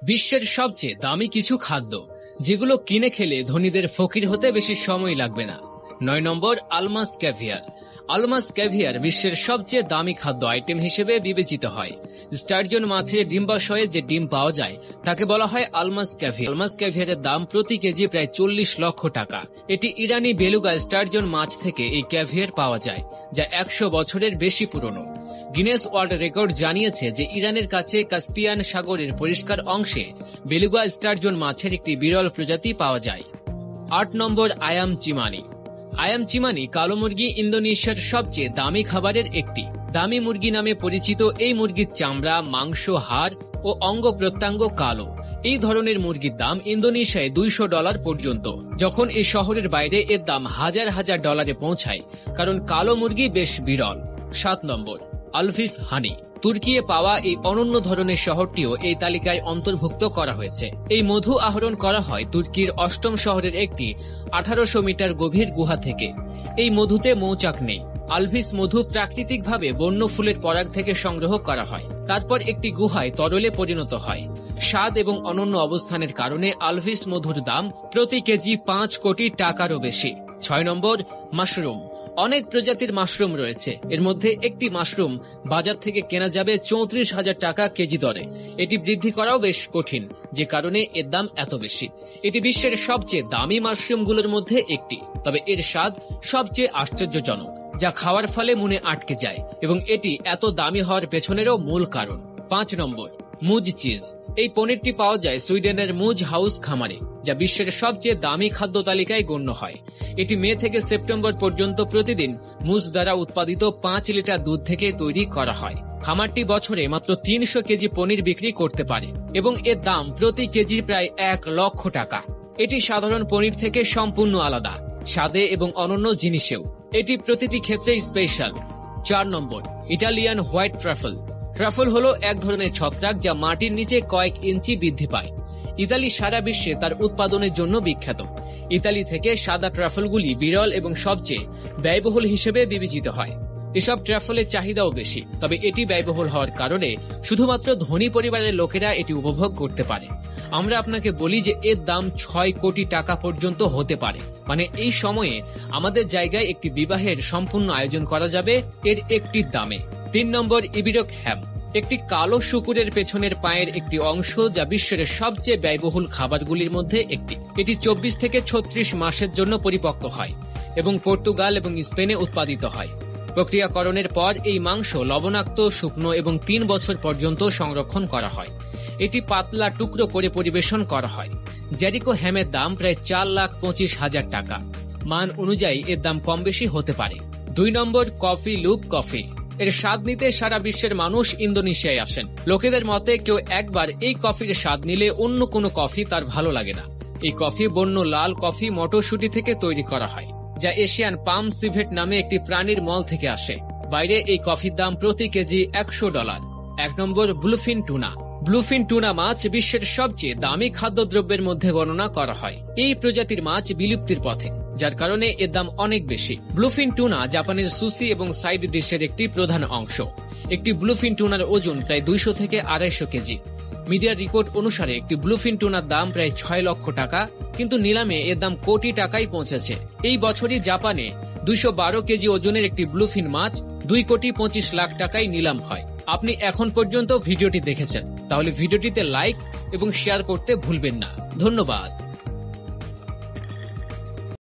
বিশ্বের সবচেয়ে দামি কিছু খাদ্য যেগুলো কিনে খেলে ধনীদের ফকির হতে বেশি সময় লাগবে না। 9 নম্বর, আলমাস ক্যাভিয়ার। আলমাস ক্যাভিয়ার বিশ্বের সবচেয়ে দামি খাদ্য আইটেম হিসেবে বিবেচিত হয়। স্টারজন মাছের ডিম্বাশয়ে যে ডিম পাওয়া যায় তাকে বলা হয় আলমাস ক্যাভিয়ার। আলমাস ক্যাভিয়ারের দাম প্রতি কেজি প্রায় 40 লক্ষ টাকা। এটি ইরানি বেলুগা স্টারজন মাছ থেকে এই ক্যাভিয়ার পাওয়া যায়, যা 100 বছরের বেশি পুরনো। গিনেস ওয়ার্ল্ড রেকর্ড জানিয়েছে যে ইরানের কাছে কাস্পিয়ান সাগরের পরিষ্কার অংশে বেলুগা স্টারজন মাছের একটি বিরল প্রজাতি পাওয়া যায়। 8 নম্বর, আয়াম চিমানি। আয়াম চিমানি কালো মুরগি ইন্দোনেশিয়ার সবচেয়ে দামি খাবারের একটি। দামি মুরগি নামে পরিচিত এই মুরগির চামড়া, মাংস, হাড় ও অঙ্গ প্রত্যঙ্গ কালো। এই ধরনের মুরগির দাম ইন্দোনেশিয়ায় $200 পর্যন্ত, যখন এই শহরের বাইরে এর দাম হাজার হাজার ডলারে পৌঁছায়, কারণ কালো মুরগি বেশ বিরল। 7 নম্বর, আলভিস হানি। তুর্কিয়ে পাওয়া এই অনন্য ধরনের শহরটিও এই তালিকায় অন্তর্ভুক্ত করা হয়েছে। এই মধু আহরণ করা হয় তুর্কির 8ম শহরের একটি 1800 মিটার গভীর গুহা থেকে। এই মধুতে মৌচাক নেই। আলভিস মধু প্রাকৃতিকভাবে বন্য ফুলের পরাগ থেকে সংগ্রহ করা হয়, তারপর একটি গুহায় তরলে পরিণত হয়। স্বাদ এবং অনন্য অবস্থানের কারণে আলভিস মধুর দাম প্রতি কেজি 5 কোটি টাকারও বেশি। 6 নম্বর, মাশরুম। অনেক প্রজাতির মাশরুম রয়েছে। এর মধ্যে একটি মাশরুম বাজার থেকে কেনা যাবে 34,000 টাকা কেজি দরে। এটি বৃদ্ধি করাও বেশ কঠিন, যে কারণে এর দাম এত বেশি। এটি বিশ্বের সবচেয়ে দামি মাশরুমগুলোর মধ্যে একটি, তবে এর স্বাদ সবচেয়ে আশ্চর্যজনক, যা খাওয়ার ফলে মনে আটকে যায়, এবং এটি এত দামি হওয়ার পেছনেরও মূল কারণ। 5 নম্বর, মুজ চিজ। এই পনিরটি পাওয়া যায় সুইডেনের মুজ হাউস খামারে, যা বিশ্বের সবচেয়ে দামি খাদ্য তালিকায় গণ্য হয়। এটি মে থেকে সেপ্টেম্বর পর্যন্ত প্রতিদিন মুজ দ্বারা উৎপাদিত 5 লিটার দুধ থেকে তৈরি করা হয়। খামারটি বছরে মাত্র 300 কেজি পনির বিক্রি করতে পারে, এবং এর দাম প্রতি কেজি প্রায় 1 লক্ষ টাকা। এটি সাধারণ পনির থেকে সম্পূর্ণ আলাদা, স্বাদে এবং অনন্য জিনিসেও। এটি প্রতিটি ক্ষেত্রে স্পেশাল। 4 নম্বর, ইটালিয়ান হোয়াইট ট্রাফল। ট্রাফল হলো এক ধরনের ছত্রাক যা মাটির নিচে কয়েক ইঞ্চি বৃদ্ধি পায়। ইতালি সারা বিশ্বে তার উৎপাদনের জন্য বিখ্যাত। ইতালি থেকে সাদা ট্রাফলগুলি বিরল এবং সবচেয়ে ব্যয়বহুল হিসেবে বিবেচিত হয়। এসব ট্রাফলের চাহিদাও বেশি, তবে এটি ব্যয়বহুল হওয়ার কারণে শুধুমাত্র ধনী পরিবারের লোকেরা এটি উপভোগ করতে পারে। আমরা আপনাকে বলি যে এর দাম 6 কোটি টাকা পর্যন্ত হতে পারে। মানে এই সময়ে আমাদের জায়গায় একটি বিবাহের সম্পূর্ণ আয়োজন করা যাবে এর একটি দামে। 3 নম্বর, ইবিরক হ্যাম। একটি কালো শুকুরের পেছনের পায়ের একটি অংশ, যা বিশ্বের সবচেয়ে ব্যয়বহুল খাবারগুলির মধ্যে একটি। এটি 24 থেকে 36 মাসের জন্য পরিপক্ক হয় এবং পর্তুগাল এবং স্পেনে উৎপাদিত হয়। প্রক্রিয়াকরণের পর এই মাংস লবণাক্ত, শুকনো এবং 3 বছর পর্যন্ত সংরক্ষণ করা হয়। এটি পাতলা টুকরো করে পরিবেশন করা হয়। জেরিকো হ্যামের দাম প্রায় 4,25,000 টাকা। মান অনুযায়ী এর দাম কম বেশি হতে পারে। 2 নম্বর, কফি লুপ কফি। এর স্বাদ নিতে সারা বিশ্বের মানুষ ইন্দোনেশিয়ায় আসেন। লোকেদের মতে কেউ একবার এই কফির স্বাদ নিলে অন্য কোনো কফি তার ভালো লাগে না। এই কফি বন্য লাল কফি মটরশুঁটি থেকে তৈরি করা হয়, যা এশিয়ান পাম সিভেট নামে একটি প্রাণীর মল থেকে আসে। বাইরে এই কফির দাম প্রতি কেজি $100। 1 নম্বর, ব্লুফিন টুনা। ব্লুফিন টুনা মাছ বিশ্বের সবচেয়ে দামি খাদ্যদ্রব্যের মধ্যে গণনা করা হয়। এই প্রজাতির মাছ বিলুপ্তির পথে, যার কারণে এর দাম অনেক বেশি। ব্লুফিন টুনা জাপানের সুশি এবং সাইড ডিশের একটি প্রধান অংশ। একটি ব্লুফিন টুনার ওজন প্রায় 200 থেকে 250 কেজি। মিডিয়ার রিপোর্ট অনুসারে একটি ব্লুফিন টুনার দাম প্রায় 6 লক্ষ টাকা, কিন্তু নিলামে এর দাম কোটি টাকায় পৌঁছেছে। এই বছরই জাপানে 212 কেজি ওজনের একটি ব্লুফিন মাছ 2,25,00,000 টাকায় নিলাম হয়। আপনি এখন পর্যন্ত ভিডিওটি দেখেছেন, তাহলে ভিডিওটিতে লাইক এবং শেয়ার করতে ভুলবেন না। ধন্যবাদ।